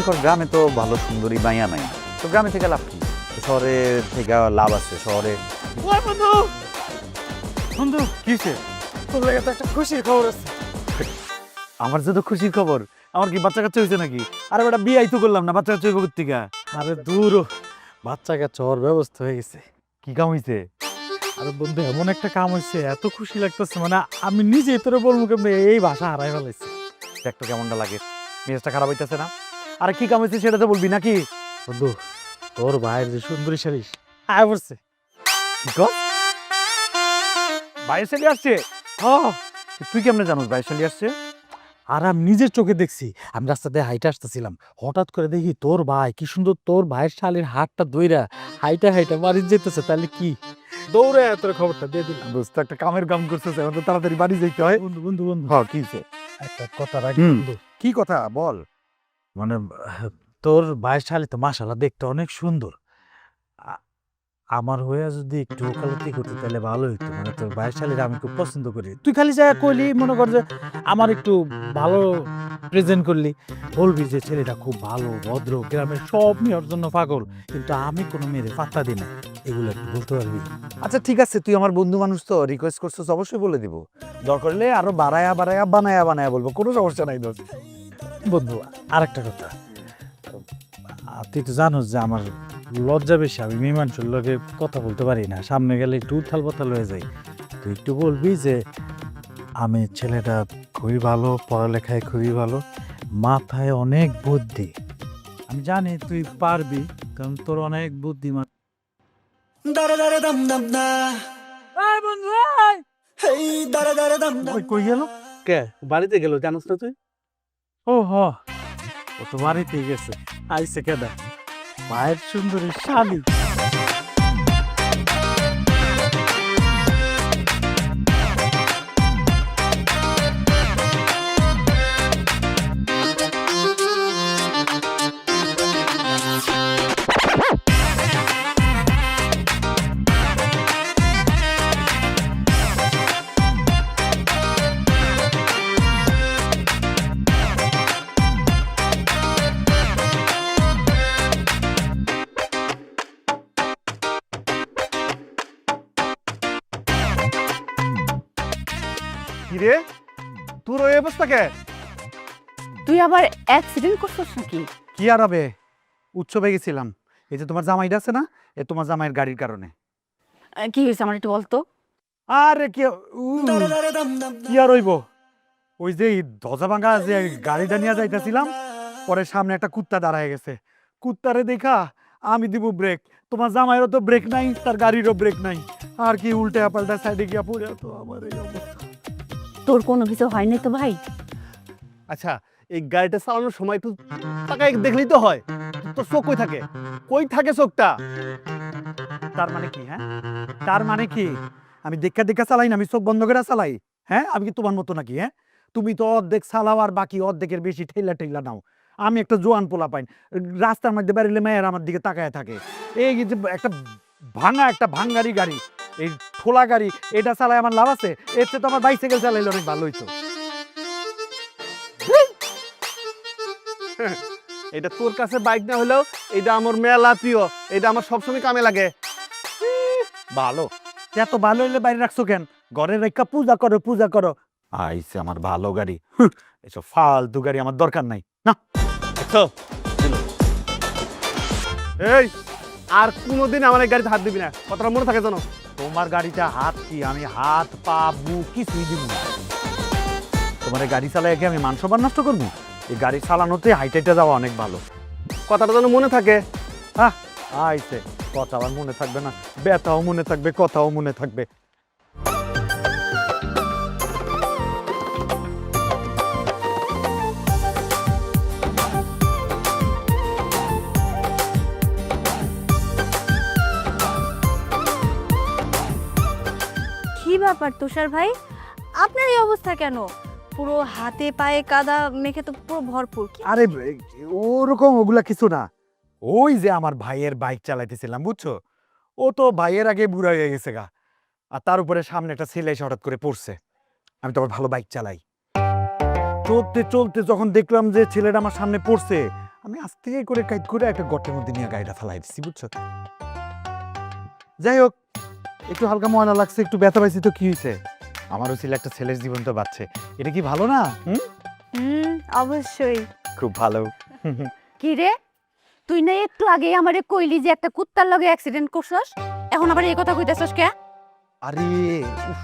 কর গ্রামে তো ভালো সুন্দরী মাইয়া নাই, তো গ্রামে থেকে লাভ কি? শহরে থেকে লাভ আছে শহরে। ওই বন্ধু, বন্ধু কি হয়েছে? তোর লাগে তো একটা খুশির খবর আছে। আমার যে তো খুশির খবর, আমার কি বাচ্চা কাচ্চা হয়েছে নাকি? আরে বেটা বিয়াই তো করলাম না, বাচ্চা কাচ্চা হইব থেকে? আরে দূর, বাচ্চা কাচ্চা হওয়ার ব্যবস্থা হয়ে গেছে। কি কাম হয়েছে? আরে বন্ধু, এমন একটা কাম হয়েছে, এত খুশি লাগতেছে, মানে আমি নিজে তোরে বলবো কেমনে, এই ভাষা হারাই ফেলাইছি। দেখ তো কেমনটা লাগে, মেজাজটা খারাপ হইতেছে না? আরে কি কাম হয়েছে সেটা তো বলবি নাকি? বন্ধু, তোর ভাইয়ের যে সুন্দরী শালিশ আয় পড়ছে। কি কর? বাইরে চলে আসছে? হ্যাঁ, তুই কেমনে জানোস বাইরে চলে আসছে? আর আমি নিজের চোখে দেখছি। আমি রাস্তা দিয়ে হাইটে আসতেছিলাম, হঠাৎ করে দেখি তোর ভাই, কি সুন্দর তোর ভাইয়ের শালির হাতটা ধইরা হাইটা হাইটা বাড়ি যেতেছে। তাহলে কি দৌড়ে তোর খবরটা দিয়ে দিলাম। দোস্ত একটা কামের কাম করতেছে, এখন তো তাড়াতাড়ি বাড়ি যাইতে হয়। বন্ধু বন্ধু বন্ধু, হ্যাঁ কি হয়েছে? একটা কথা রাখি হুম। বন্ধু। কি কথা বল। মানে তোর ভাইয়ের শালি তো মাশাআল্লাহ দেখতে অনেক সুন্দর। আ- আমার হইয়া যদি একটু ওকালতি করতে তাহলে ভালো হইতো। মানে তোর ভাইয়ের শালির আমি খুব পছন্দ করি। তুই খালি যা কইলি, মনে কর যে আমার একটু ভালো প্রেজেন্ট করলি, বলবি যে ছেলেটা খুব ভালো, ভদ্র, গ্রামের সব মেয়ের জন্য পাগল, কিন্তু আমি কোনো মেয়ের পাত্তা দিই না, এগুলো একটু বলতে পারবি? আচ্ছা ঠিক আছে, তুই আমার বন্ধু মানুষ, তো রিকোয়েস্ট করছিস, অবশ্যই বলে দিব। দরকার হলে আরো বাড়ায়া বাড়ায়া বানায়া বানায়া বলবো, কোনো সমস্যা নাই দোস্ত। বন্ধু, আরেকটা কথা, তুই তো জানোস যে আমার লজ্জা বেশি, আমি মেয়ে মানুষের লগে কথা বলতে পারি না, সামনে গেলে একটু উথাল পাতাল হয়ে যাই। তুই একটু বলবি যে আমি ছেলেটা খুবই ভালো, পড়ালেখায় খুবই ভালো, মাথায় অনেক বুদ্ধি। আমি জানি তুই পারবি, কারণ তোর অনেক বুদ্ধিমান। Dare dare dam dam da, বন্ধু, hey dare dare dam dam. কই গেল? কে বাড়িতে গেল জানোস না তুই? ও হ, ও তো বাড়িতেই গেছে। আইসে কেডা? মায়ের সুন্দরী শালী। কি রে, তোর ওই অবস্থা কে? তুই আবার অ্যাক্সিডেন্ট করছিস নাকি? কি আর হবে, উৎসবে গেছিলাম। এই যে তোমার জামাইটা আছে না, এ তোমার জামাইয়ের গাড়ির কারণে। কি হয়েছে আমার একটু বলতো। আরে কি Dare dare dam dam কি আর হইব, ওই যে ধ্বজা ভাঙা যে গাড়িটা নিয়ে যাইতেছিলাম, পরে সামনে একটা কুত্তা দাঁড়ায় গেছে। কুত্তারে দেখা আমি দিব ব্রেক, তোমার জামাইয়েরও তো ব্রেক নাই, তার গাড়িরও ব্রেক নাই, আর কি উল্টে পাল্টা সাইডে গিয়া পড়ে তো আমার এই অবস্থা। তোর কোনো কিছু হয়নি তো ভাই? আচ্ছা, এই গাড়িটা চালানোর সময় একটু তাকায় দেখলেই তো হয়। তোর চোখ কই থাকে চোখটা? তার মানে কি? হ্যাঁ, তার মানে কি আমি দেখা দেখা চালাই না, আমি চোখ বন্ধ করে চালাই? হ্যাঁ, আমি কি তোমার মতো নাকি? হ্যাঁ, তুমি তো অর্ধেক চালাও আর বাকি অর্ধেকের বেশি ঠেলা ঠেলা নাও। আমি একটা জোয়ান পোলা পাইন, রাস্তার মধ্যে বেরোলে মেয়ের আমার দিকে তাকায় থাকে। এই যে একটা একটা ভাঙ্গারি গাড়ি, এই ঠোলা গাড়ি, এটা চালায় আমার লাভ আছে? এর চেয়ে তো আমার বাইসাইকেল চালাইলে অনেক ভালো হইতো। এটা তোর কাছে বাইক না হলেও এটা আমার মেলা প্রিয়, এটা আমার সবসময় কামে লাগে। ভালো, এত ভালো হইলে বাইরে রাখছো কেন? ঘরে রেখা পূজা করো পূজা করো। আইছে আমার ভালো গাড়ি, এসব ফালতু গাড়ি আমার দরকার নাই না। দেখছো? এই, আর কোনোদিন আমার এই গাড়িতে হাত দিবি না, কথাটা মনে থাকে জানো? তোমার গাড়িতে হাত কি, আমি হাত পা বুক কিছুই দিব না। তোমার এই গাড়ি চালাই কি আমি মান সম্মান নষ্ট করবো? এই গাড়ি চালানোতে হাইটাইটা যাওয়া অনেক ভালো। কথাটা যেন মনে থাকে। হ্যাঁ, আইছে কথা আমার মনে থাকবে না, ব্যথাও মনে থাকবে, কথাও মনে থাকবে। কি ব্যাপার তুষার ভাই, আপনার এই অবস্থা কেন? পুরো হাতে পায়ে কাদা মেখে তো পুরো ভরপুর। আরে ওরকম ওগুলা কিছু না, ওই যে আমার ভাইয়ের বাইক চালাইতেছিলাম বুঝছো, ও তো ভাইয়ের আগে বুড়া হয়ে গেছে গা, আর তার উপরে সামনে একটা ছেলে এসে হঠাৎ করে পড়ছে। আমি তো আবার ভালো বাইক চালাই, চলতে চলতে যখন দেখলাম যে ছেলেটা আমার সামনে পড়ছে, আমি আস্তে করে কাইট করে একটা গর্তের মধ্যে নিয়ে গাড়িটা ফেলাই দিচ্ছি, বুঝছো? যাই হোক, একটু হালকা ময়লা লাগছে, একটু ব্যথা পাইছি, তো কি হয়েছে? আমারও ছিল একটা ছেলের জীবন তো বাঁচছে, এটা কি ভালো না? অবশ্যই। খুব ভালো। কি রে, তুই না একটু আগে আমারে কইলি যে একটা কুত্তার লগে অ্যাক্সিডেন্ট করছস, এখন আবার এই কথা কইতেছস কে? আরে উফ,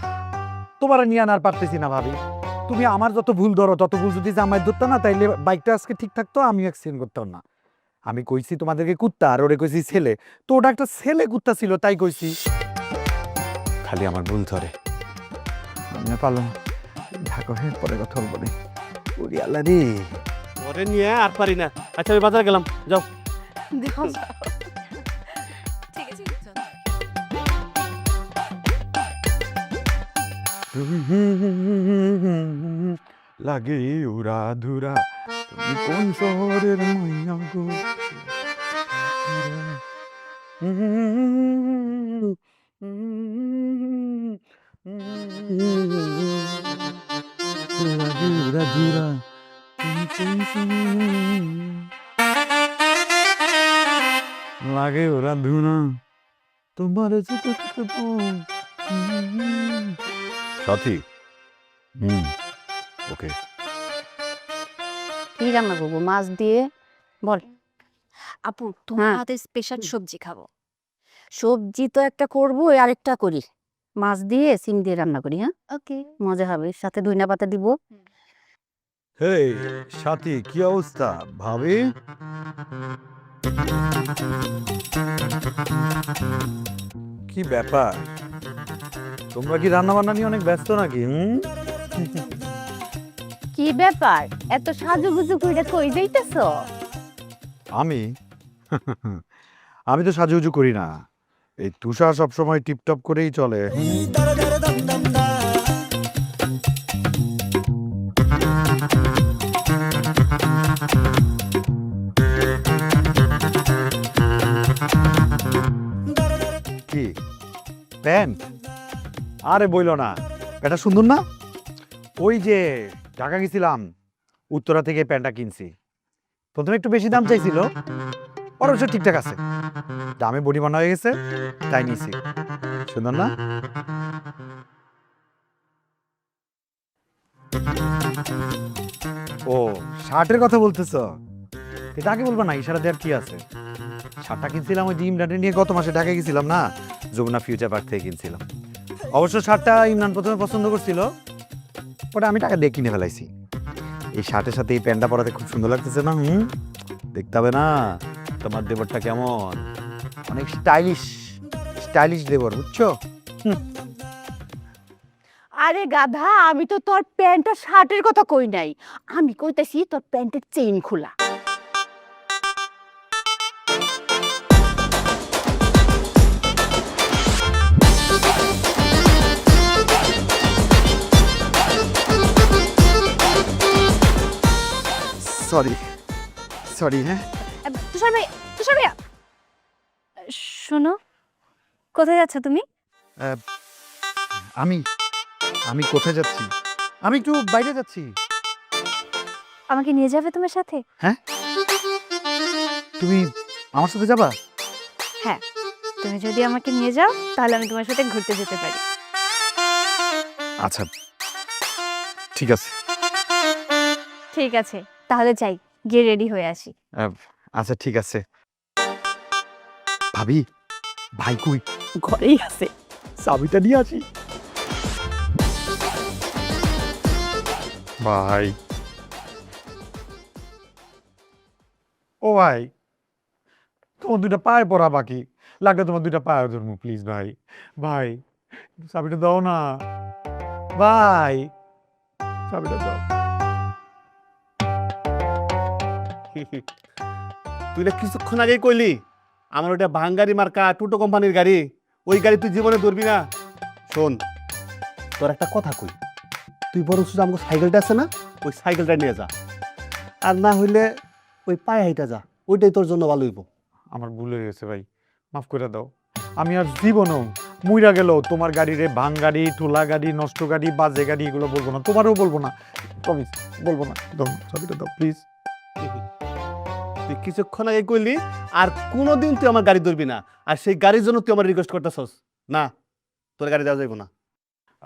তোমার নিয়ে আনার পারতেছি না ভাবি। তুমি আমার যত ভুল ধরো, তত ভুল যদি জামাই ধরতো না, তাইলে বাইকটা আজকে ঠিক থাকতো, আমি অ্যাক্সিডেন্ট করতাম না। আমি কইছি তোমাদেরকে কুত্তা, আর ওরে কইছি ছেলে, তো ওটা একটা ছেলে কুত্তা ছিল, তাই কইছি। খালি আমার ভুল ধরে। আমি আর পারলাম না। ঢাকা হয়ে পরে কথা বলবো রে। ওরে আল্লাহ রে। ওরে নিয়ে আর পারি না। আচ্ছা আমি বাজার গেলাম, যাও। দেখো ঠিক আছে, চল। লাগে উড়া ধুরা, তুমি কোন শহরের মাইয়া গো? লাগে উড়া ধুরা, তুমি কোন শহরের, লাগে ওরা ধুনা তোমার সাথী। ওকে, কি রান্না করবো? মাছ দিয়ে বল। আপু, তোমার হ্যাঁ। হাতে স্পেশাল সবজি খাবো। সবজি তো একটা করবো, আরেকটা করি, মাছ দিয়ে সিম দিয়ে রান্না করি। হ্যাঁ, ওকে। মজা হবে, সাথে ধইনা পাতা দিব। হেই সাথী, কি অবস্থা ভাবি? কি ব্যাপার, তোমরা কি রান্না বান্না নিয়ে অনেক ব্যস্ত নাকি? কি ব্যাপার, এত সাজুগুজু কইরা কই যাইতেছ? আমি আমি তো সাজুগুজু করি না, এই তুষার সবসময় টিপটপ করেই চলে। দারা দারা দম দম দা কি প্যান্ট? আরে বইলো না, এটা সুন্দর না? ওই যে ঢাকা গেছিলাম, উত্তরা থেকে প্যান্টটা কিনছি। প্রথমে একটু বেশি দাম চাইছিল, পরে অবশ্য ঠিকঠাক আছে, দামে বডি বানা হয়ে গেছে, তাই নিছি। সুন্দর না? ও শার্টের কথা বলতেছ, এটা আগে বলবো না, ইশারা দেওয়ার কি আছে? শার্টটা কিনছিলাম ওই যে ইমরানের নিয়ে গত মাসে ঢাকা গেছিলাম না, যমুনা ফিউচার পার্ক থেকে কিনছিলাম। অবশ্য শার্টটা ইমরান প্রথমে পছন্দ করছিল, ওটা আমি টাকা দিয়ে কিনে ফেলাইছি। এই শার্টের সাথে এই প্যান্টটা পরাতে খুব সুন্দর লাগতেছে না? দেখতে হবে না তোমার দেবরটা কেমন, অনেক স্টাইলিশ স্টাইলিশ দেবর, বুঝছো? আরে গাধা, আমি তো তোর প্যান্ট আর শার্টের কথা কই নাই, আমি কইতেছি তোর প্যান্টের চেইন খোলা। Sorry sorry. হ্যাঁ তুষার ভাই, তুষার ভাইয়া, শোনো, কোথায় যাচ্ছ তুমি? আমি আমি কোথায় যাচ্ছি? আমি একটু বাইরে যাচ্ছি। আমাকে নিয়ে যাবে তোমার সাথে? হ্যাঁ, তুমি আমার সাথে যাবা? হ্যাঁ, তুমি যদি আমাকে নিয়ে যাও তাহলে আমি তোমার সাথে ঘুরতে যেতে পারি। আচ্ছা ঠিক আছে। ঠিক আছে, তাহলে যাই, গিয়ে রেডি হয়ে আসি। আচ্ছা ঠিক আছে। ভাবি, ভাই কই? ঘরেই আছে। চাবিটা নিয়ে আসি। ভাই, ও ভাই, তোমার দুইটা পায়ে পড়া বাকি, লাগলে তোমার দুইটা পায়ে ধরবো, প্লিজ ভাই। ভাই চাবিটা দাও না ভাই, চাবিটা দাও। তুই না কিছুক্ষণ আগেই কইলি আমার ওটা ভাঙ্গারি মার্কা টুটো কোম্পানির গাড়ি, ওই গাড়ি তুই জীবনে ধরবি না। শোন, তোর একটা কথা কই, তুই বড় শুধু আমার সাইকেলটা আছে না, ওই সাইকেলটা নিয়ে যা, আর না হইলে ওই পায়ে হাইটা যা, ওইটাই তোর জন্য ভালো হইব। আমার ভুল হয়ে গেছে ভাই, মাফ করে দাও। আমি আর জীবনও মুইরা গেল তোমার গাড়ি রে ভাঙ গাড়ি, ঠোলা গাড়ি, নষ্ট গাড়ি, বাজে গাড়ি এগুলো বলবো না, তোমারও বলবো না, প্রমিস বলবো না। দাও চাবিটা দাও প্লিজ। তুই তুই কিছুক্ষণ আগে কইলি আর কোনোদিন তুই আমার গাড়ি ধরবি না, আর সেই গাড়ির জন্য তুই আমার রিকোয়েস্ট করতেছস না, তোর গাড়ি দেওয়া যাইব না।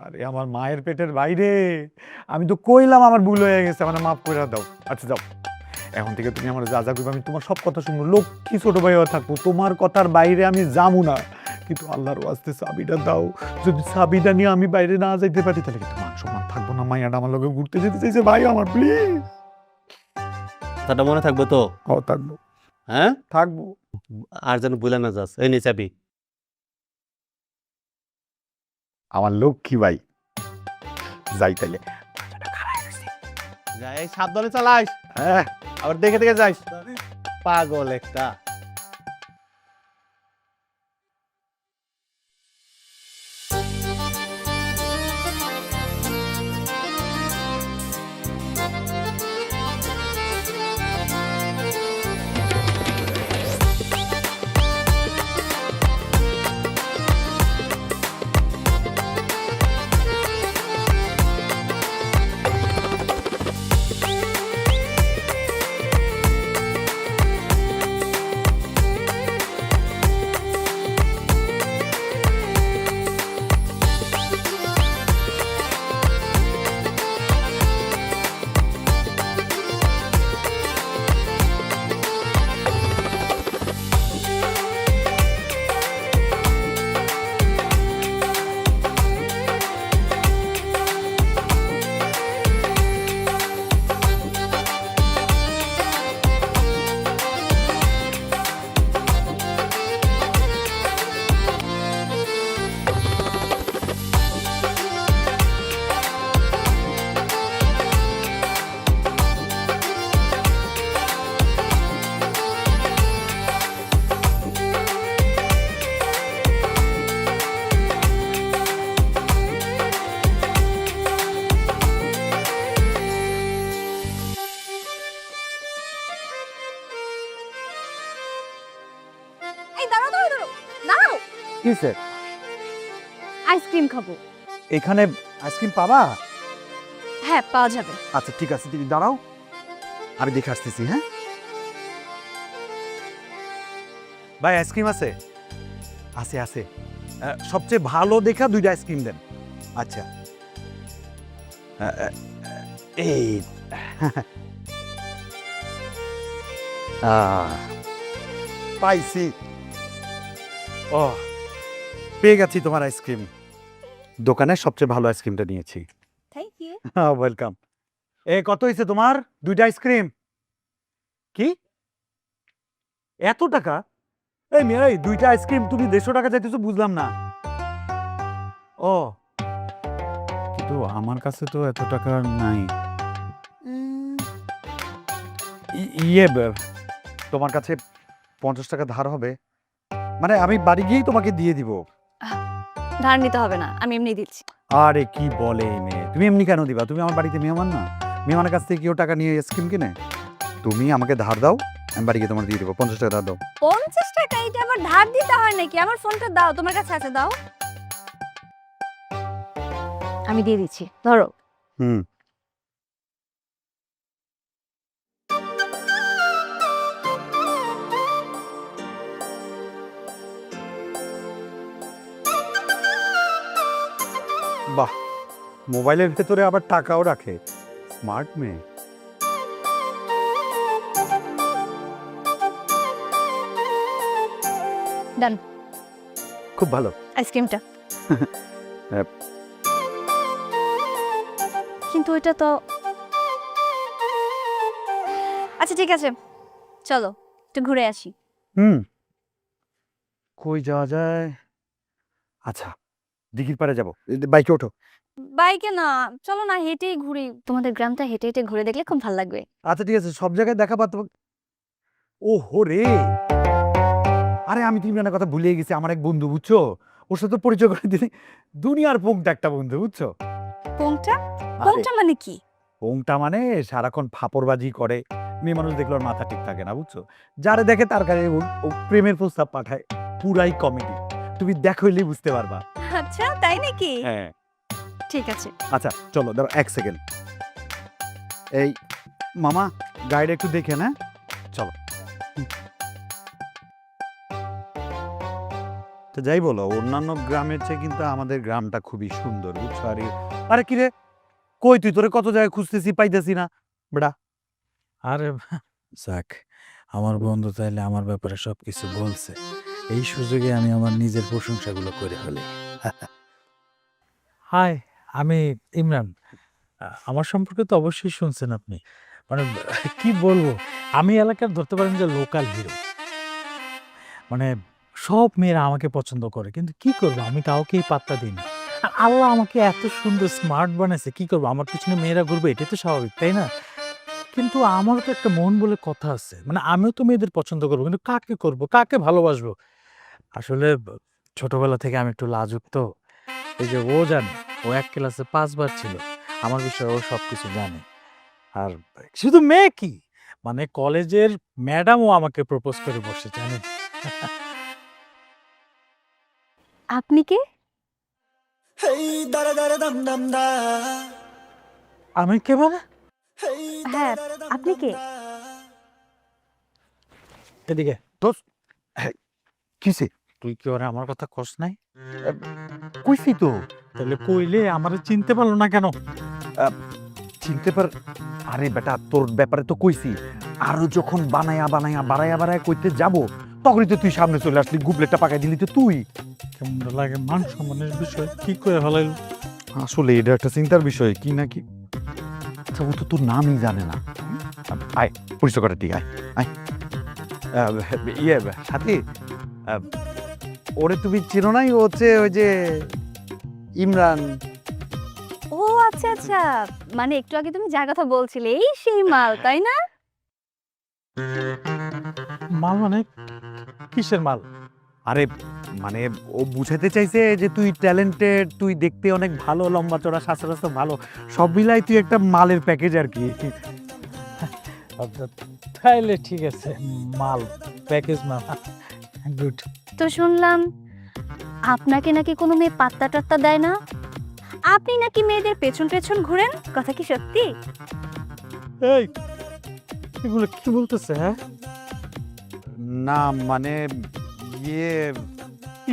আরে আমার মায়ের পেটের বাইরে, আমি তো কইলাম আমার ভুল হয়ে গেছে, আমার মাফ করে দাও। আচ্ছা যাও, এখন থেকে তুমি আমার যা যা করবে আমি তোমার সব কথা শুনবো, লক্ষ্মী ছোট ভাই হয়ে থাকবো, তোমার কথার বাইরে আমি যাবো না। কিন্তু আল্লাহর ওয়াস্তে চাবিটা দাও, যদি চাবিটা নিয়ে আমি বাইরে না যাইতে পারি তাহলে কিন্তু মান সম্মান থাকবো না। মাইয়াটা আমার লগে ঘুরতে যেতে চাইছে, ভাই আমার প্লিজ। তাটা মনে থাকবে তো? ও থাকবো, হ্যাঁ থাকবো। আর যেন ভুলে না যাস। এই নে চাবি। আমার লক্ষ্মী ভাই, যাই তাইলে। যাই, সাবধানে চালাইস, হ্যাঁ আবার দেখে দেখে যাইস, পাগল একটা। এই দাঁড়াও দাঁড়াও দাঁড়াও দাঁড়াও, কিসে? আইসক্রিম খাবো। এখানে আইসক্রিম পাবা? হ্যাঁ পাওয়া যাবে। আচ্ছা ঠিক আছে, তুমি দাঁড়াও, আমি দেখে আসতেছি। হ্যাঁ ভাই, আইসক্রিম আছে? আছে আছে, সবচেয়ে ভালো দেখা দুইটা আইসক্রিম দেন। আচ্ছা এই পাইছি। ও, পেয়ে গেছি তোমার আইসক্রিম। দোকানের সবচেয়ে ভালো আইসক্রিমটা নিয়েছি। Thank you. ওয়েলকাম। কত হয়েছে তোমার দুইটা আইসক্রিম? কি এত টাকা? এই মেয়ে, এই দুইটা আইসক্রিম তুমি 150 টাকা চাইতেছো, বুঝলাম না। ও, কিন্তু আমার কাছে তো এত টাকা নাই। তোমার কাছে 50 টাকা ধার হবে? মানে আমি বাড়ি গিয়েই তোমাকে দিয়ে দিব। ধার নিতে হবে না, আমি এমনি দিচ্ছি। আরে কি বলে এই মেয়ে, তুমি এমনি কেন দিবা? তুমি আমার বাড়িতে মেহমান না? মেহমানের কাছ থেকে কেউ টাকা নিয়ে আইসক্রিম কিনে? তুমি আমাকে ধার দাও, আমি বাড়ি গিয়ে তোমার দিয়ে দেবো। 50 টাকা ধার দাও। 50 টাকা? এটা আবার ধার দিতে হয় নাকি? আমার ফোনটা দাও, তোমার কাছে আছে, দাও। আমি দিয়ে দিচ্ছি, ধরো। হুম, বাহ, মোবাইলের ভেতরে আবার টাকাও রাখে, স্মার্ট মেয়ে। ডান। খুব ভালো। আইসক্রিমটা। হ্যাঁ। কিন্তু এটা তো, আচ্ছা ঠিক আছে, চলো একটু ঘুরে আসি। হুম, কই যাওয়া যায়? আচ্ছা, দিঘির পাড়ে যাবো, বাইকে ওঠো। বাইকে না, চলো না হেঁটেই ঘুরি। তোমাদের গ্রামটা হেঁটে হেঁটে ঘুরে দেখলে খুব ভালো লাগবে। আচ্ছা ঠিক আছে, সব জায়গায় দেখা পাতো। ও রে, আরে আমি তিনজনের কথা ভুলে গেছি। আমার এক বন্ধু, বুঝছো, ওর সাথে পরিচয় করে দিলে। দুনিয়ার পোংটা একটা বন্ধু, বুঝছো। কোনটা? আরে, কোনটা মানে কি? পোংটা মানে সারাক্ষণ ফাপড়বাজি করে, মেয়ে মানুষ দেখলে ওর মাথা ঠিক থাকে না, বুঝছো। যারে দেখে তার কাছে ও প্রেমের প্রস্তাব পাঠায়, পুরাই কমেডি। তুমি দেখলেই বুঝতে পারবা। আচ্ছা তাই নাকি? হ্যাঁ ঠিক আছে। আচ্ছা চলো, দাঁড়াও 1 সেকেন্ড। এই মামা, গাড়িটা একটু দেখে না, চলো। তো যাই বলো, অন্যান্য গ্রামের চেয়ে কিন্তু আমাদের গ্রামটা খুবই সুন্দর, বুঝছো? আরে কি রে, কই তুই? তোরে কত জায়গায় খুঁজতেছি, পাইতেছি না বেড়া। আরে যাক, আমার বন্ধু তাইলে আমার ব্যাপারে সবকিছু বলছে, এই সুযোগে আমি আমার নিজের প্রশংসাগুলো করে ফেলি। হাই, আমি ইমরান। আমার সম্পর্কে তো অবশ্যই শুনছেন আপনি। মানে কি বলবো, আমি এলাকার ধরতে পারেন যে লোকাল হিরো। মানে সব মেয়েরা আমাকে পছন্দ করে, কিন্তু কি করবো, আমি কাউকেই পাত্তা দিই না। আর আল্লাহ আমাকে এত সুন্দর স্মার্ট বানাইছে, কি করবো, আমার পিছনে মেয়েরা ঘুরবে, এটাই তো স্বাভাবিক, তাই না? কিন্তু আমারও তো একটা মন বলে কথা আছে। মানে আমিও তো মেয়েদের পছন্দ করবো, কিন্তু কাকে করব, কাকে ভালোবাসবো? আসলে ছোটবেলা থেকে আমি একটু লাজুক তো। এই যে ও জানে, ও এক ক্লাসে 5 বার ছিল, আমার বিষয়ে ও সবকিছু জানে। আর শুধু মেয়ে কি, মানে কলেজের ম্যাডামও আমাকে প্রপোজ করে বসে, জানেন? আপনি কে? হেই দারে দারে দম দম দা আমি কে মানে? হেই হ্যাঁ, আপনি কে? এদিকে কিসে? তুই কি ওরে আমার কথা কস নাই? কইছি তো। তাহলে কইলে আমারে চিনতে পারলো না কেন? চিনতে পার? আরে বেটা, তোর ব্যাপারে তো কইছি। আরো যখন বাড়ায়া কইতে যাব, তখনই তো তুই সামনে চলে আসলি, গুবলেটটা পাকাই দিলি তো তুই। কেমন লাগে, মান সম্মানের বিষয় কি করে ফেলাইল। আসলে এটা একটা চিন্তার বিষয়, কি না কি। আচ্ছা, ও তো তোর নামই জানে না। আয়, পরিচয় করে ঠিক, আয় আয়। ইয়ে সাথী, ওরে তুমি চেনো নাই? ও হচ্ছে ওই যে ইমরান। ও আচ্ছা আচ্ছা, মানে একটু আগে তুমি যার কথা বলছিলে, এই সেই মাল, তাই না? মাল মানে কিসের মাল? আরে মানে ও বুঝাতে চাইছে যে তুই ট্যালেন্টেড, তুই দেখতে অনেক ভালো, লম্বা চড়া, স্বাস্থ্য ভালো, সব মিলাই তুই একটা মালের প্যাকেজ আর কি। তাইলে ঠিক আছে, মাল, প্যাকেজ মাল, গুড। তো শুনলাম আপনাকে নাকি কোনো মেয়ে পাত্তা টাত্তা দেয় না, আপনি নাকি মেয়েদের পেছন পেছন ঘুরেন, কথা কি সত্যি? এই এগুলো কি বলতেছে? হ্যাঁ, না মানে ইয়ে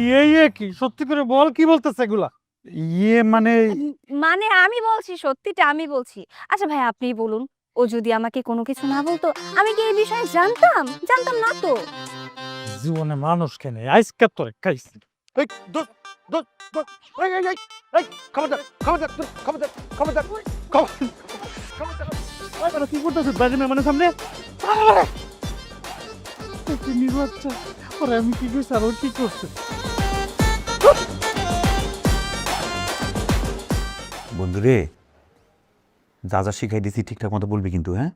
ইয়ে কি, সত্যি করে বল, কি বলতেছে এগুলা? ইয়ে মানে মানে আমি বলছি, সত্যিটা আমি বলছি। আচ্ছা ভাই, আপনিই বলুন, ও যদি আমাকে কোনো কিছু না বলতো, আমি কি এই বিষয়ে জানতাম? জানতাম না তো। জীবনে মানুষ কেন আইসকা তোরে খাইছি। এই দোস্ত দোস্ত দোস্ত, এই খবরদার খবরদার খবরদার খবরদার খবরদার। কি করতেছিস বাজে মেহমানের সামনে? নির্বাচন ওরে আমি কি করছি আর ও কি করছে? বন্ধুরে, যা যা শিখাই দিছি ঠিকঠাক মতো বলবি কিন্তু, হ্যাঁ?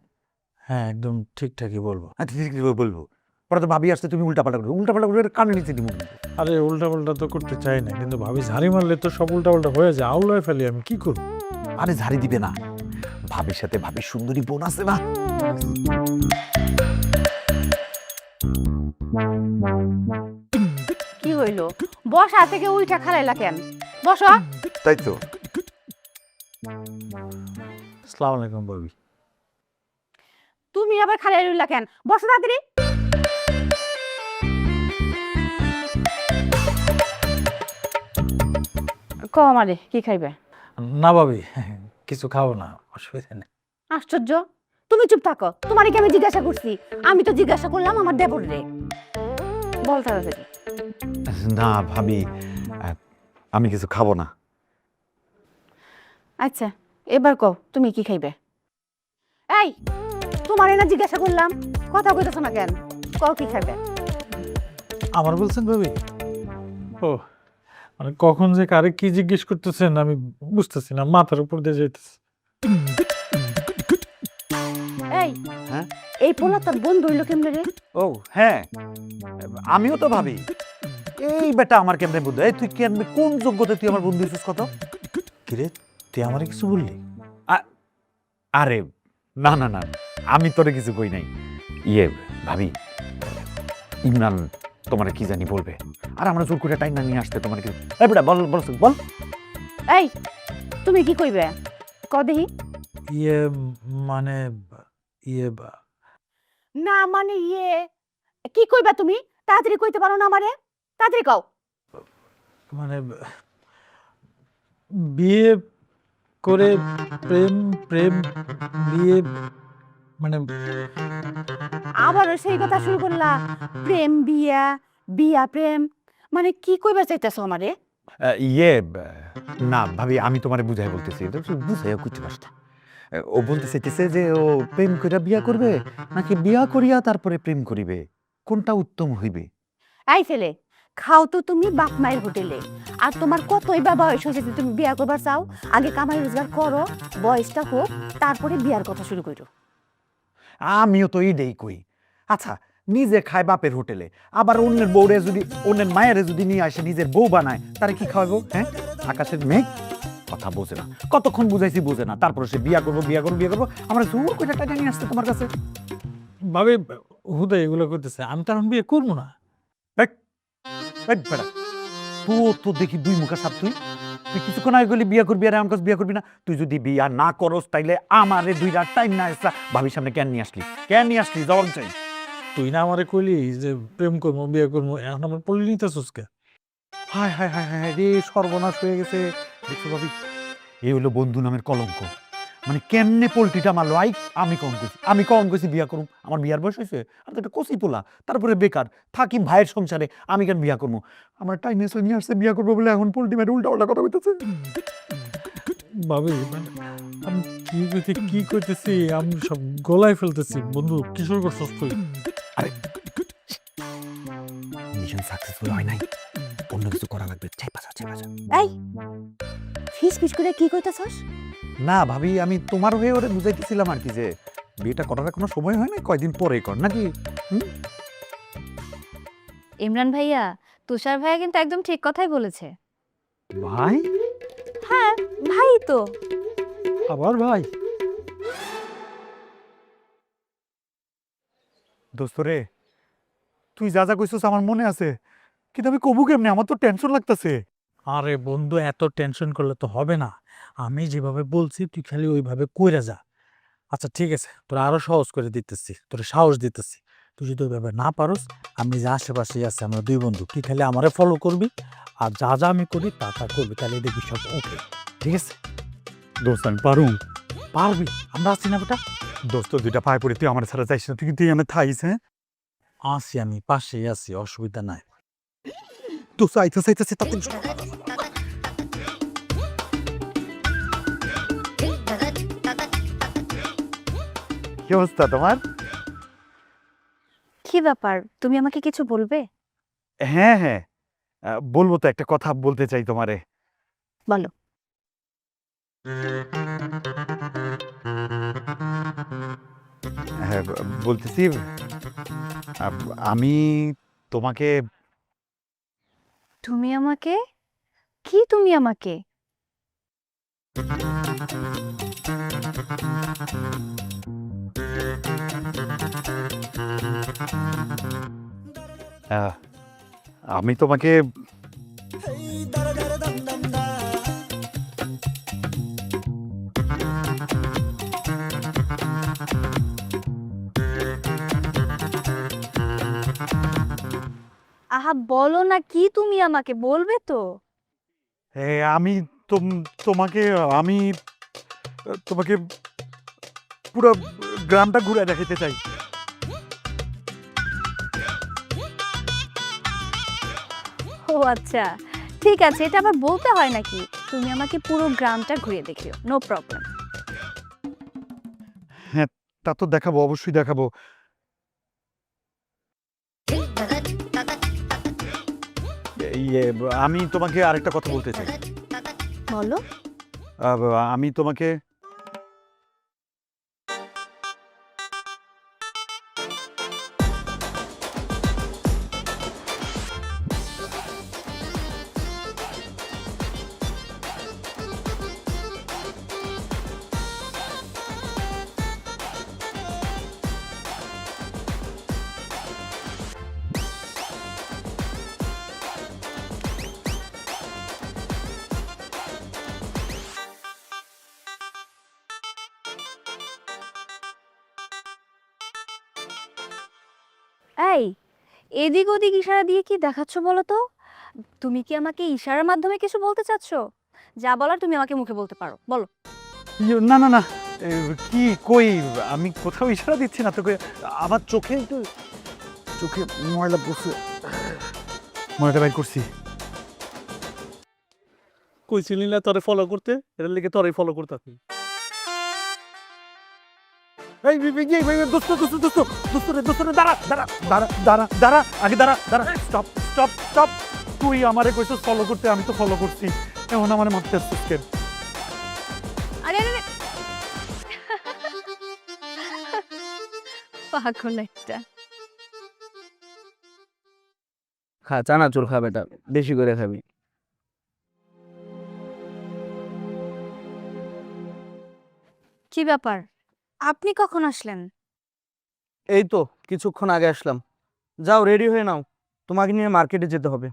হ্যাঁ, একদম ঠিকঠাকই বলবো। আচ্ছা, ঠিক বলবো। পরে তো ভাবি আসতে তুমি উল্টাপাল্টা করে কানে নিচে দিব। আরে উল্টা পাল্টা তো করতে চাই না, কিন্তু ভাবি ঝাড়ি মারলে তো সব উল্টা পাল্টা হয়ে যায়, আউলায় ফেলি, আমি কি করবো? আরে ঝাড়ি দিবে না, ভাবির সাথে ভাবির সুন্দরী বোন আছে না? কি হইলো? বসা থেকে উল্টা খালাইলা কেন? বসো। তাই তো। আসসালামু আলাইকুম ভাবি। তুমি আবার খালাই রইলা কেন? বসো তাড়াতাড়ি। আমারে কি খাইবে? না ভাবি, কিছু খাবো না, অসুবিধা নেই। আশ্চর্য, তুমি চুপ থাকো। তোমারে কি আমি জিজ্ঞাসা করছি? আমি তো জিজ্ঞাসা করলাম আমার দেবর রে। বল তাড়াতাড়ি। না ভাবি, আমি কিছু খাবো না। আচ্ছা, এবার কও তুমি কি খাইবে? এই, তোমারে না জিজ্ঞাসা করলাম, কথা কইতেছো না কেন? কও কি খাইবে? আমার বলছেন ভাবি? ও মানে কখন যে কারে কি জিজ্ঞেস করতেছেন আমি বুঝতেছি না, মাথার উপর দিয়ে যাইতেছে। এই, হ্যাঁ? এই পোলা তোর বন্ধু হইলো কেমনে রে? ও হ্যাঁ, আমিও তো ভাবি এই বেটা আমার কেমনে বন্ধু। এই তুই কেমনে, কোন যোগ্যতা তুই আমার বন্ধু হইছিস কত? কিরে, তুই আমারে কিছু বললি? আরে না না না, আমি তোরে কিছু কই নাই। ইয়ে ভাবি, ইমরান তোমার কি জানি বলবে, আর আমরা জোর করে টাইম না নিয়ে আসতে তোমার কি। এই বেটা বল বল বল। এই, তুমি কি কইবে? কও দেখি। ইয়ে মানে ইয়ে না মানে ইয়ে কি কইবা তুমি? তাড়াতাড়ি কইতে পারো না আমারে? তাড়াতাড়ি কও। মানে বিয়ে করে প্রেম প্রেম বিয়ে মানে আবারও সেই কথা শুরু করলা। প্রেম বিয়া, বিয়া প্রেম। মানে কি কইবা চাইতাছো আমারে? ইয়ে না ভাবি, আমি তোমারে বুঝাই বলতেছি, এটা তো বুঝাইয়া কইতে পারছ না। ও বলতে চাইতেছে যে ও প্রেম কইরা বিয়া করবে নাকি বিয়া করিয়া তারপরে প্রেম করিবে, কোনটা উত্তম হইবে? এই ছেলে, খাও তো তুমি বাপ মায়ের হোটেলে। আর তোমার কতই বা বয়স হয়েছে যে তুমি বিয়া করবার চাও? আগে কামাই রোজগার করো, বয়সটা হোক, তারপরে বিয়ার কথা শুরু করো। আমিও তো এইটাই কই। আচ্ছা, নিজে খায় বাপের হোটেলে, আবার অন্যের বউরে যদি, অন্যের মায়েরে যদি নিয়ে আসে নিজের বউ বানায়, তারে কি খাওয়াবো? হ্যাঁ, আকাশের মেঘ কথা বোঝে না, কতক্ষণ বুঝাইছি বোঝে না, তারপরে সে বিয়া করবো বিয়া করবো বিয়া করবো, আমার জোর করে টাকা নিয়ে আসছে তোমার কাছে। ভাবে হুদা এগুলো করতেছে, আমি তো এখন বিয়ে করবো না। তুই তো দেখি দুই মুখা সাপ, তুই তুই কিছুক্ষণ আগে গেলি বিয়া করবি আর আমার কাছে বিয়া করবি না। তুই যদি বিয়া না করস তাইলে আমারে 2 রাত টাইম না আসা ভাবির সামনে কেন নিয়ে আসলি, কেন নিয়ে আসলি জবাব চাই। তুই না আমারে কইলি যে প্রেম করবো বিয়ে করবো, এখন আমার পল্লি নিতেছিস কে? হায় হায় হায় হায় রে, সর্বনাশ হয়ে গেছে। দেখছো ভাবি, এই হলো বন্ধু নামের কলঙ্ক। মানে কেমনে পোল্ট্রিটা মারলো। আমি কখন কইছি বিয়া করুম? আমার বিয়ার বয়স হয়েছে? আর তো একটা কচি পোলা, তারপরে বেকার থাকি ভাইয়ের সংসারে, আমি কেন বিয়া করবো? আমার টাইম এসে নিয়ে আসছে বিয়া করবো বলে, এখন পোল্ট্রি মেরে উল্টা উল্টা কথা বলতেছে। ভাবি মানে আমি কি করতে কি করতেছি, আমি সব গলায় ফেলতেছি। বন্ধু কিশোর করছিস তুই? আরে মিশন সাকসেসফুল হয় নাই, অন্য কিছু করা লাগবে। এই ফিস ফিস করে কি কইতাছস? না ভাবি, আমি তোমার হয়ে ওরে বুঝাইতেছিলাম আর কি, যে বিয়েটা করার কোনো সময় হয় না, কয়দিন পরে কর নাকি। ইমরান ভাইয়া, তুষার ভাইয়া কিন্তু একদম ঠিক কথাই বলেছে। ভাই? হ্যাঁ, ভাই তো। আবার ভাই? দোস্ত রে, তুই যা যা কইছিস আমার মনে আছে, কিন্তু আমি কবু কেমনে, আমার তো টেনশন লাগতেছে। আরে বন্ধু, এত টেনশন করলে তো হবে না। আমি যেভাবে বলছি তুই খালি ওইভাবে কইরা যা। আচ্ছা ঠিক আছে, তোরা আরো সহজ করে দিতেছি, তোরা সাহস দিতেছি। তুই যদি ওইভাবে না পারস, আমি যে আশেপাশেই আছে, আমরা 2 বন্ধু, তুই খালি আমারে ফলো করবি, আর যা যা আমি করি তা তা করবি, তাহলে দেখবি সব ওকে। ঠিক আছে? দোস্ত আমি পারুম। পারবি, আমরা আছি না বেটা? দোস্ত 2টা পায়ে পড়ে তুই আমার ছাড়া যাইস না, তুই কিন্তু আমার থাইস। হ্যাঁ আছি, আমি পাশেই আছি, অসুবিধা নাই। দোস্ত আইতেছে তাতে কি অবস্থা তোমার? কি ব্যাপার, তুমি আমাকে কিছু বলবে? হ্যাঁ হ্যাঁ, বলবো তো, একটা কথা বলতে চাই তোমারে। বলো। হ্যাঁ, বলতেছি, আমি তোমাকে। তুমি আমাকে? কি তুমি আমাকে? আমি তোমাকে Hey, dara dara dam dam da. আহা বলো না, কি তুমি আমাকে বলবে তো? আমি তোমাকে আমি তোমাকে পুরো গ্রামটা ঘুরে দেখাইতে চাই। ও আচ্ছা, ঠিক আছে, এটা আবার বলতে হয় নাকি? তুমি আমাকে পুরো গ্রামটা ঘুরিয়ে দেখিও, নো প্রবলেম। হ্যাঁ, তা তো দেখাবো, অবশ্যই দেখাবো। ইয়ে, আমি তোমাকে আরেকটা কথা বলতে চাই। বলো। আমি তোমাকে এই এদিক ওদিক ইশারা দিয়ে কি দেখাচ্ছ বলো তো? তুমি কি আমাকে ইশারার মাধ্যমে কিছু বলতে চাচ্ছ? যা বলার তুমি আমাকে মুখে বলতে পারো, বলো। না না না, কি কই, আমি কোথাও ইশারা দিচ্ছি না তোকে। আমার চোখে একটু, চোখে ময়লা পড়ছে, ময়লাটা বাইর করছি। কইছিলি না তোরে ফলো করতে, এটার লিগে তোরে ফলো করতাছি। এই দোস্ত দোস্ত দোস্ত দোস্ত রে, দোস্ত রে, দাঁড়া দাঁড়া দাঁড়া দাঁড়া দাঁড়া, আগে দাঁড়া দাঁড়া, স্টপ স্টপ স্টপ। তুই আমারে কইছিস ফলো করতে, আমি তো ফলো করছি, এখন আমারে মারতে আসছিস কেন? আরে আরে আরে। পাগল একটা। খা চানাচুর খা বেটা, বেশি করে খাবি। কি ব্যাপার, আপনি কখন আসলেন? এই তো কিছুক্ষণ আগে আসলাম। যাও রেডি হয়ে নাও, তোমাকে নিয়ে মার্কেটে যেতে হবে।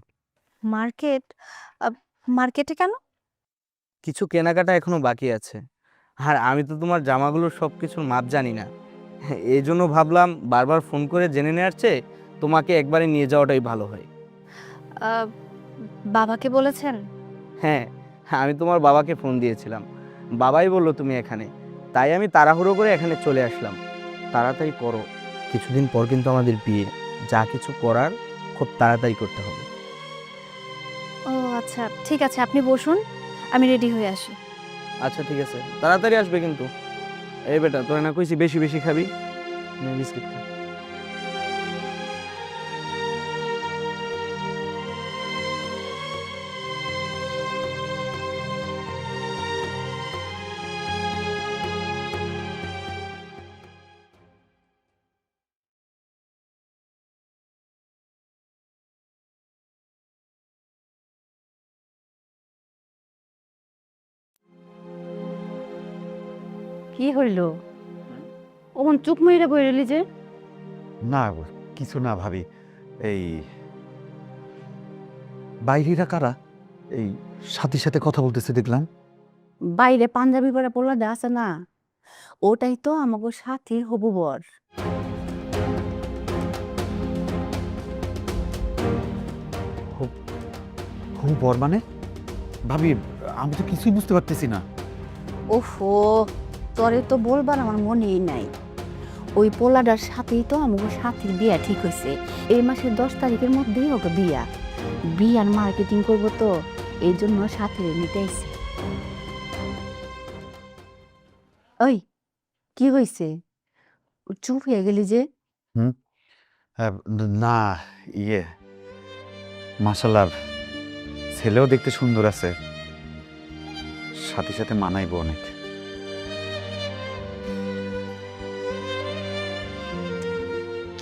মার্কেট? মার্কেটে কেন? কিছু কেনাকাটা এখনো বাকি আছে, আর আমি তো তোমার জামাগুলোর সব কিছুর মাপ জানি না। এই জন্য ভাবলাম বারবার ফোন করে জেনে নেওয়ার চেয়ে তোমাকে একবারে নিয়ে যাওয়াটাই ভালো হয়। আহ, বাবাকে বলেছেন? হ্যাঁ, আমি তোমার বাবাকে ফোন দিয়েছিলাম, বাবাই বললো তুমি এখানে, তাই আমি তাড়াহুড়ো করে এখানে চলে আসলাম। তাড়াতাড়ি করো, কিছুদিন পর কিন্তু আমাদের বিয়ে, যা কিছু করার খুব তাড়াতাড়ি করতে হবে। ও আচ্ছা, ঠিক আছে, আপনি বসুন, আমি রেডি হয়ে আসি। আচ্ছা ঠিক আছে, তাড়াতাড়ি আসবে কিন্তু। এই বেটা, তোরা না কইছি বেশি বেশি খাবি, নে বিস্কিট খা। কি হইল? ওমন চুপ মেরে বই রইলি যে? না কিছু না ভাবি, এই বাইরেরা কারা এই সাথীর সাথে কথা বলতেছে দেখলাম। বাইরে পাঞ্জাবি পরা পোলা দা আছে না, ওটাই তো আমাকে সাথীর হবু বর। হু বর মানে? ভাবি আমি তো কিছুই বুঝতে পারতেছি না। ওফো, তোরে তো বলবার আমার মনেই নাই। ওই পোলাটার সাথেই তো আমাকে সাথীর বিয়া ঠিক হয়েছে। এই মাসের 10 তারিখের মধ্যেই ওকে বিয়া। বিয়ার মার্কেটিং করবো তো, এই জন্য সাথীরে নিতে আইছে। ওই কি হয়েছে, চুপ হয়ে গেলি যে? না, মাশাআল্লাহ, ছেলেও দেখতে সুন্দর আছে, সাথে সাথে মানাইবো অনেক।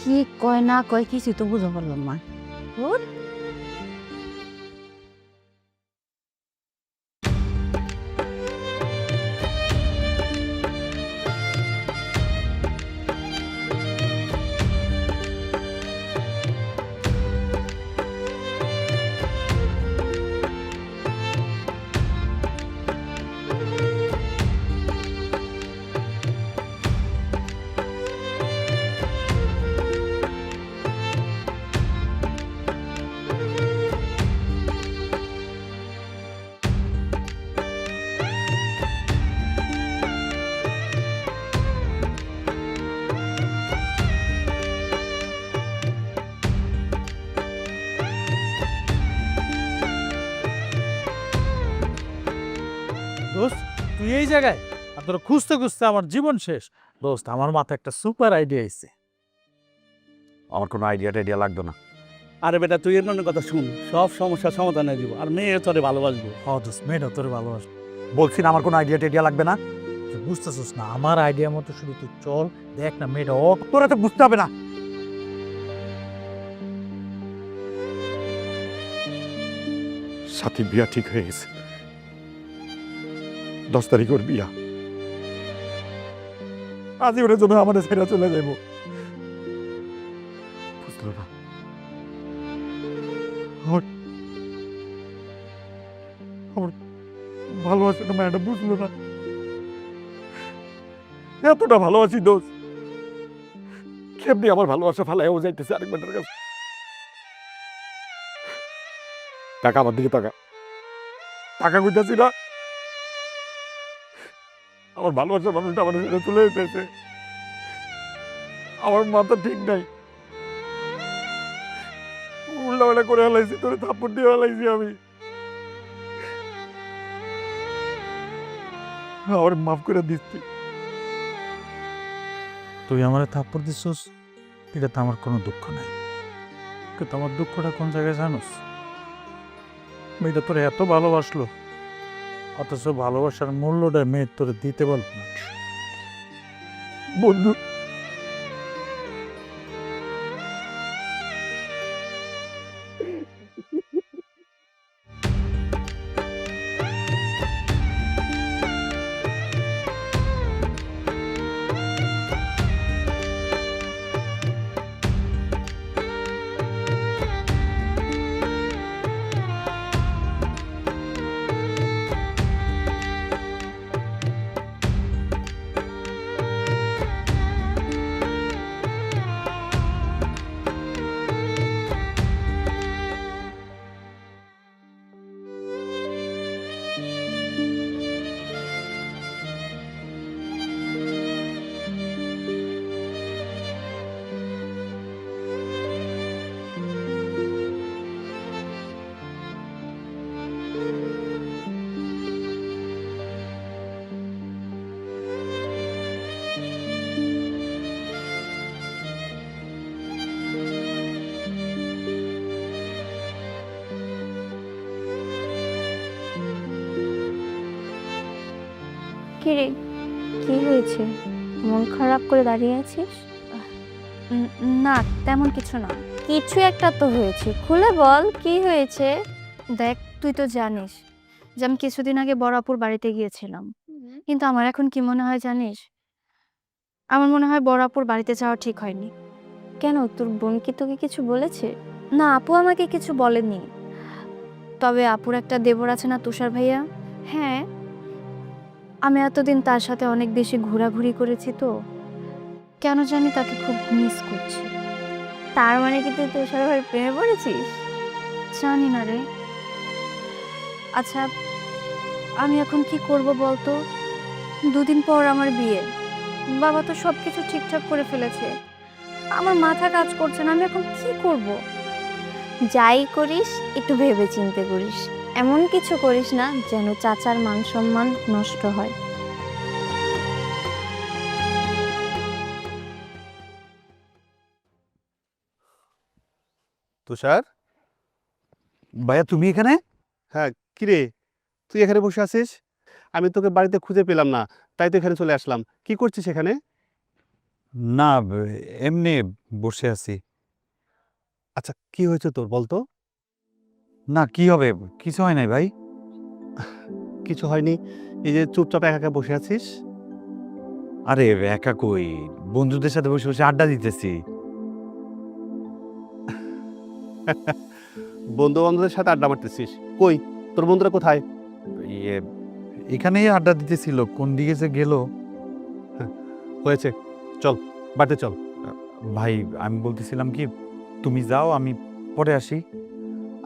কি কয় না কয় কিছু তো বুঝতে পারলাম না। ওর দোস্ত তুই এই জায়গায়, আর তোরা খুঁজতে খুঁজতে আমার জীবন শেষ। দোস্ত আমার মাথায় একটা সুপার আইডিয়া এসেছে। আমার কোনো আইডিয়া টাইডিয়া লাগতো না। আরে বেটা, তুই এর কথা শুন, সব সমস্যার সমাধান হয়ে দিব, আর মেয়ে তোরে ভালোবাসবো। দোস্ত মেয়েটা তোর ভালোবাসে। বলছি না আমার কোনো আইডিয়া টেডিয়া লাগবে না। তুই বুঝতেছিস না, আমার আইডিয়া মতো শুধু তুই চল, দেখ না মেয়েটা তোরা তো বুঝতে হবে না। সাথী বিয়া ঠিক হয়ে গেছে, 10 তারিখ ওর বিয়া। আজীবনের জন্য আমাদের ছেড়ে চলে যাবো। বুঝতে পারবা? ভালোবাসাটা ম্যাডাম বুঝলো না, এতটা ভালোবাসি দোষ, কেমনি আমার ভালোবাসা ফালাইও যাইতেছে আরেক ম্যাডামের কাছে। টাকা আমার দিকে টাকা টাকা কইতাছি না, আমার ভালোবাসার মানুষটা আমার ছেড়ে চলে যেতেছে, আমার মাথা ঠিক নাই, উল্টাপাল্টা করে ফেলাইছি, তোরে থাপ্পড় দিয়ে ফেলাইছি আমি, আমার মাফ করে দিচ্ছি। তুই আমার থাপ্পড় দিচ্ছিস, এটা তো আমার কোনো দুঃখ নাই, কিন্তু আমার দুঃখটা কোন জায়গায় জানোস? মেয়েটা তোর এত ভালোবাসলো, অথচ ভালোবাসার মূল্যটা মেয়ের তোর দিতে পারল না। বন্ধু, কিরে, কি হয়েছে? মন খারাপ করে দাঁড়িয়ে আছিস? না, তেমন কিছু না। কিছু একটা তো হয়েছে, খুলে বল কি হয়েছে। দেখ, তুই তো জানিস যে আমি কিছুদিন আগে বড়াপুর বাড়িতে গিয়েছিলাম, কিন্তু আমার এখন কি মনে হয় জানিস? আমার মনে হয় বড়াপুর বাড়িতে যাওয়া ঠিক হয়নি। কেন, তোর বোন কি তোকে কিছু বলেছে? না, আপু আমাকে কিছু বলেনি। তবে আপুর একটা দেবর আছে না, তুষার ভাইয়া? হ্যাঁ, আমি এতদিন তার সাথে অনেক বেশি ঘোরাঘুরি করেছি, তো কেন জানি তাকে খুব মিস করছি। তার মানে কি তুই তুষার ভাইয়ের প্রেমে পড়েছিস? জানি না রে। আচ্ছা, আমি এখন কি করব বলতো? দুদিন পর আমার বিয়ে। বাবা তো সবকিছু ঠিকঠাক করে ফেলেছে, আমার মাথা কাজ করছে না, আমি এখন কি করব? যাই করিস একটু ভেবে চিন্তে করিস, এমন কিছু করিস না যেন চাচার মান সম্মান নষ্ট হয়। তুষার, ভাইয়া তুমি এখানে? হ্যাঁ, কিরে, তুই এখানে বসে আছিস? আমি তোকে বাড়িতে খুঁজে পেলাম না, তাই তো এখানে চলে আসলাম। কি করছিস এখানে? না, এমনি বসে আছি। আচ্ছা, কি হয়েছে তোর বলতো? না, কি হবে, কিছু হয় নাই ভাই। কিছু হয়নি? এই যে চুপচাপ একা একা বসে আছিস। আরে একা কই, বন্ধুদের সাথে বসে বসে আড্ডা দিতেছি। বন্ধু বান্ধবদের সাথে আড্ডা মারতেছিস? কই, তোর বন্ধুরা কোথায়? ইয়ে, এখানেই আড্ডা দিতেছিল, কোন দিকে যে গেল। হয়েছে, চল বাড়িতে চল। ভাই, আমি বলতেছিলাম কি, তুমি যাও, আমি পরে আসি।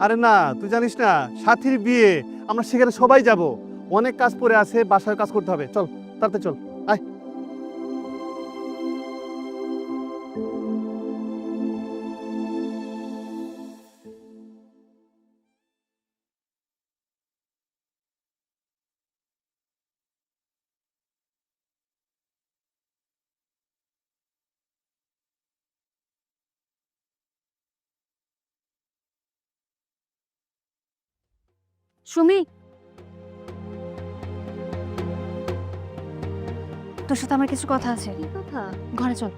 আরে না, তুই জানিস না সাথীর বিয়ে, আমরা সেখানে সবাই যাব। অনেক কাজ পড়ে আছে, বাসার কাজ করতে হবে। চল তাড়াতাড়ি চল, আয়। সুমি, তোর সাথে আমার কিছু কথা আছে। কি কথা? ঘরে চল।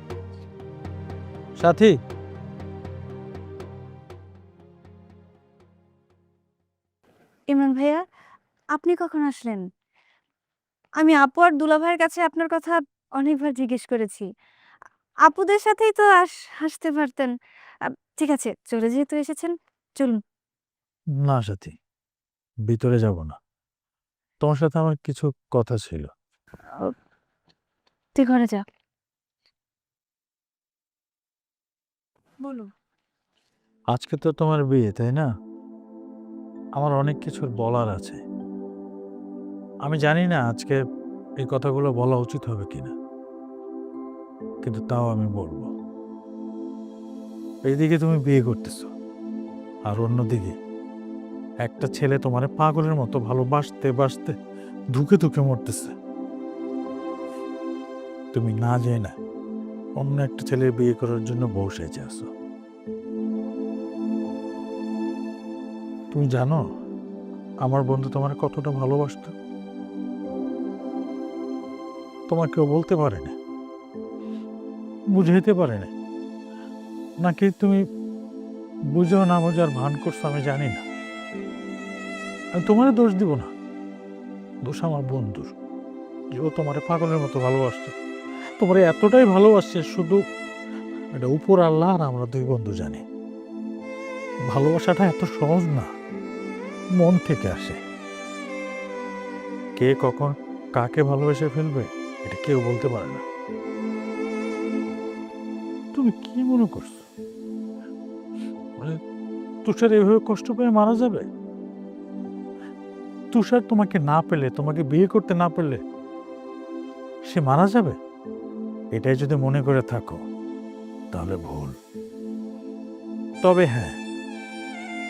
সাথী, ইমরান ভাইয়া, আপনি কখন আসলেন? আমি আপু আর দুলা ভাইয়ের কাছে আপনার কথা অনেকবার জিজ্ঞেস করেছি। আপুদের সাথেই তো হাসতে পারতেন। ঠিক আছে, চলে যেহেতু এসেছেন, চলুন। না সাথী, ভিতরে যাব না, তোমার সাথে আমার কিছু কথা ছিল। তুই ঘরে যা। বলুন। আজকে তো তোমার বিয়ে, তাই না? আমার অনেক কিছুর বলার আছে। আমি জানি না আজকে এই কথাগুলো বলা উচিত হবে কিনা, কিন্তু তাও আমি বলবো। এইদিকে তুমি বিয়ে করতেছো, আর অন্যদিকে একটা ছেলে তোমারে পাগলের মতো ভালোবাসতে বাসতে ধুকে ধুকে মরতেছে। তুমি না যায় না অন্য একটা ছেলে বিয়ে করার জন্য বউ সেজে আছো। তুমি জানো আমার বন্ধু তোমার কতটা ভালোবাসতো? তোমার কেউ বলতে পারে না, বুঝাইতে পারে না, নাকি তুমি বুঝেও না বোঝার ভান করছো আমি জানি না। আমি তোমার দোষ দিব না, দোষ আমার বন্ধুর, যে ও তোমার পাগলের মতো ভালোবাসছে। তোমার এতটাই ভালোবাসছে, শুধু এটা উপর আল্লাহ আর আমরা দুই বন্ধু জানি। ভালোবাসাটা এত সহজ না, মন থেকে আসে। কে কখন কাকে ভালোবেসে ফেলবে এটা কেউ বলতে পারে না। তুমি কি মনে করছো মানে তুষার এভাবে কষ্ট পেয়ে মারা যাবে? তুষার তোমাকে না পেলে, তোমাকে বিয়ে করতে না পেলে সে মারা যাবে? এটাই যদি মনে করে থাকো তাহলে ভুল। তবে হ্যাঁ,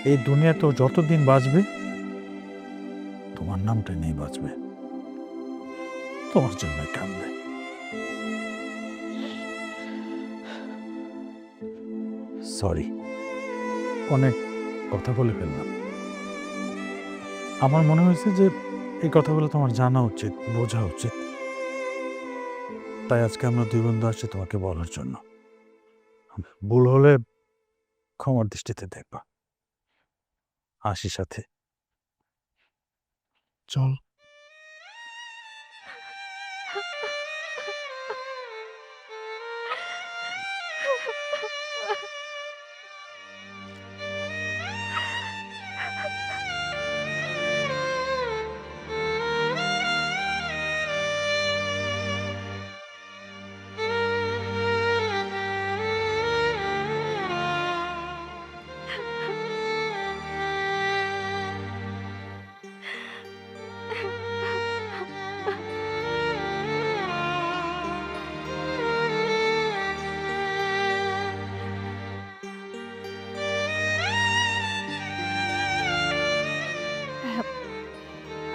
এই দুনিয়াতেও যতদিন বাঁচবে তোমার নামটা নেই বাঁচবে, তোমার জন্য কাঁদবে। সরি, অনেক কথা বলে ফেললাম। আমার মনে হয়েছে যে এই কথাগুলো তোমার জানা উচিত, বোঝা উচিত, তাই আজকে আমরা দুই বন্ধু আসছি তোমাকে বলার জন্য। ভুল হলে ক্ষমার দৃষ্টিতে দেখবা। আসি সাথে, চল।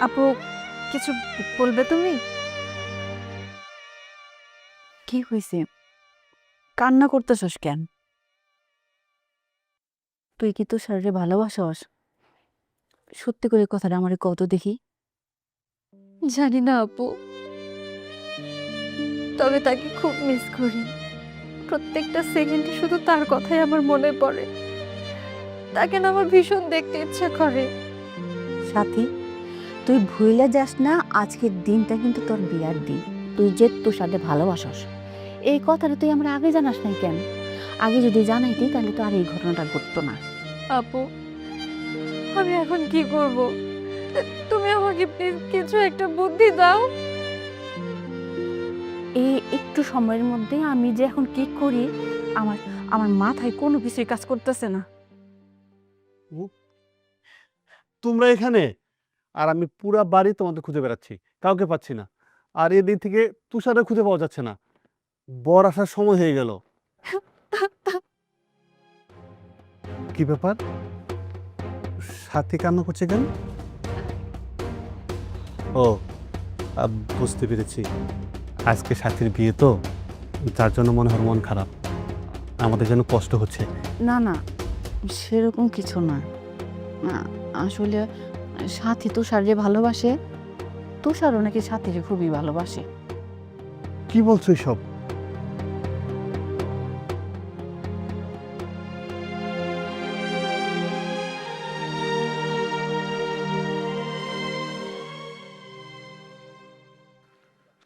আপু, কিছু বলবে তুমি? কি হয়েছে? কান্না করতেছস কেন? তুই কি তুষারে ভালোবাসস? সত্যি করে কথাটা আমারে কত দেখি। জানি না আপু, তবে তাকে খুব মিস করি। প্রত্যেকটা সেকেন্ডে শুধু তার কথাই আমার মনে পড়ে। তাকে না আমার ভীষণ দেখতে ইচ্ছা করে। সাথী, তুই ভুলে যাস না আজকের দিনটা কিন্তু তোর বিয়ার দিন। তুই যে তুষারে ভালোবাসস এই কথাটা তুই আমরা আগে জানাস নাই কেন? আগে যদি জানাইতি তাহলে তো আর এই ঘটনাটা ঘটতো না। আপু, আমি এখন কি করব? তুমি আমাকে প্লিজ কিছু একটা বুদ্ধি দাও। এই একটু সময়ের মধ্যে আমি যে এখন কি করি, আমার আমার মাথায় কোনো কিছুই কাজ করতেছে না। তোমরা এখানে, আর আমি পুরা বাড়ি তোমাদের খুঁজে বেড়াচ্ছি, কাউকে পাচ্ছি না। আর এদিক থেকে তুষারে খুঁজে পাওয়া যাচ্ছে না। বর আসার সময় হয়ে গেল। কি ব্যাপার? সাথী কান্না করছে কেন? ও, বুঝতে পেরেছি। আজকে সাথীর বিয়ে তো, যার জন্য মনে হয় মন খারাপ। আমাদের যেন কষ্ট হচ্ছে। না না, সেরকম কিছু না। আসলে সাথী তুষারে ভালোবাসে, তুষারও নাকি সাথীরে খুবই ভালোবাসে। কি বলছো এসব?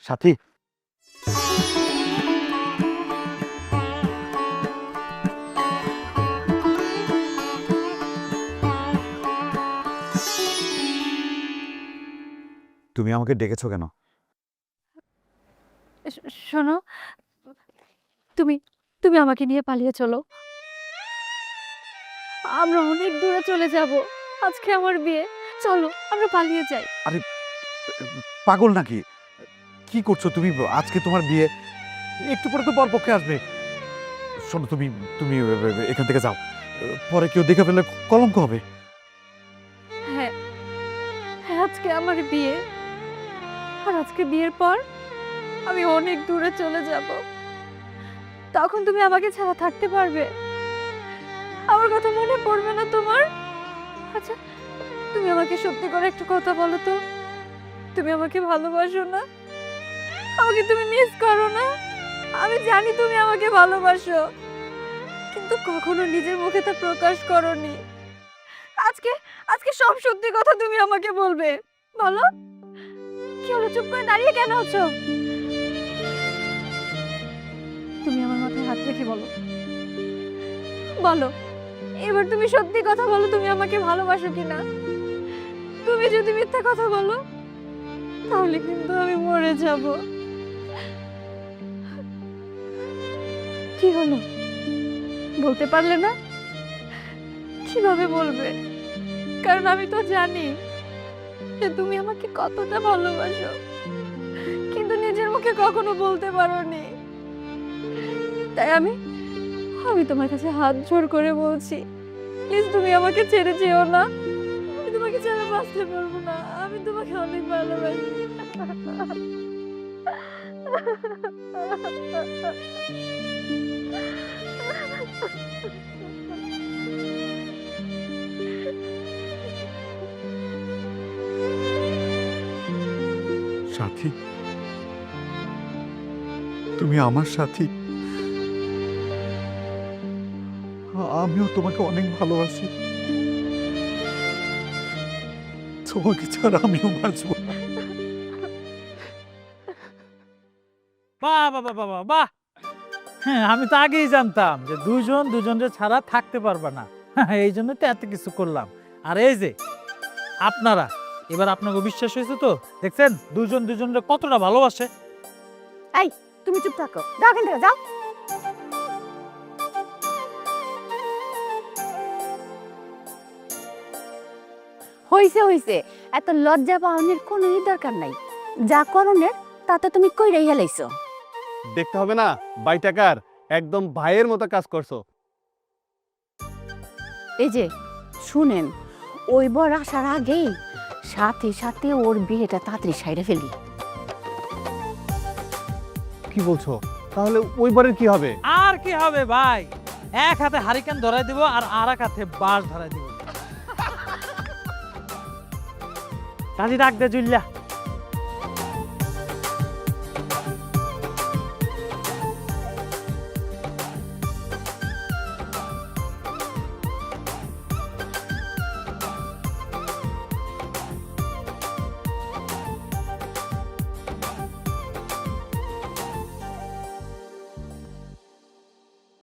সাথী, তুমি আমাকে ডেকেছো কেন? শোনো, তুমি তুমি আমাকে নিয়ে পালিয়ে চলো। আমরা অনেক দূরে চলে যাব। আজকে আমার বিয়ে, চলো আমরা পালিয়ে যাই। পাগল নাকি? কি করছো তুমি? আজকে তোমার বিয়ে, একটু পরে তো বরপক্ষে আসবে। শোনো, তুমি তুমি এখান থেকে যাও, পরে কেউ দেখে ফেললে কলঙ্ক হবে। হ্যাঁ হ্যাঁ, আজকে আমার বিয়ে, আর আজকে বিয়ের পর আমি অনেক দূরে চলে যাব। তখন তুমি আমাকে ছাড়া থাকতে পারবে? আমার কথা মনে পড়বে না তোমার? আচ্ছা, তুমি আমাকে সত্যি করে একটু কথা বলো তো, তুমি আমাকে ভালোবাসো না? আমাকে তুমি মিস করো না? আমি জানি তুমি আমাকে ভালোবাসো, কিন্তু কখনো নিজের মুখে তা প্রকাশ করোনি। আজকে আজকে সব সত্যি কথা তুমি আমাকে বলবে, বলো। কি হলো, চুপ করে দাঁড়িয়ে কেন আছো? তুমি আমার মাথায় হাত রেখে বলো, বলো এবার তুমি সত্যি কথা বলো, তুমি আমাকে ভালোবাসো কিনা? তুমি যদি মিথ্যা কথা বলো তাহলে কিন্তু আমি মরে যাব। কি হলো, বলতে পারলে না? কিভাবে বলবে? কারণ আমি তো জানি যে তুমি আমাকে কতটা ভালোবাসো, কিন্তু নিজের মুখে কখনো বলতে পারোনি। তাই আমি তোমার কাছে হাত জোড় করে বলছি, প্লিজ তুমি আমাকে ছেড়ে যেও না। আমি তোমাকে ছাড়া বাঁচতে পারবো না, আমি তোমাকে অনেক ভালোবাসি। সাথী, তুমি আমার সাথী। আমিও তোমাকে অনেক ভালোবাসি। তোমাকে ছাড়া আমিও বাঁচবো না। বাহ বাহ বাহ বাহ বাহ! হ্যাঁ, আমি তো আগেই জানতাম যে দুজন দুজনের ছাড়া থাকতে পারবে না, এই জন্য তো এত কিছু করলাম। আর এই যে আপনারা, এবার আপনাকে বিশ্বাস হয়েছে তো? দেখছেন দুজন দুজনের কতটা ভালোবাসে। তুমি চুপ থাকো, যাও এখান থেকে যাও। হইছে হইছে, এত লজ্জা পাওয়ানোর কোনো দরকার নাই। যা করণের তা তো তুমি কইরাই হেলাইছো। দেখতে হবে না বাই টাকার, একদম ভাইয়ের মতো কাজ করছো। এই যে শুনেন, ওই বর আসার আগেই সাথে সাথে ওর বিয়েটা তাড়াতাড়ি সাইডে ফেলি। কি বলছো? তাহলে ওই বারের কি হবে? আর কি হবে ভাই, এক হাতে হারিকেন ধরাই দিব আর এক হাতে বাঁশ ধরাই দিব। কাজী ডাক দে জুল্লা।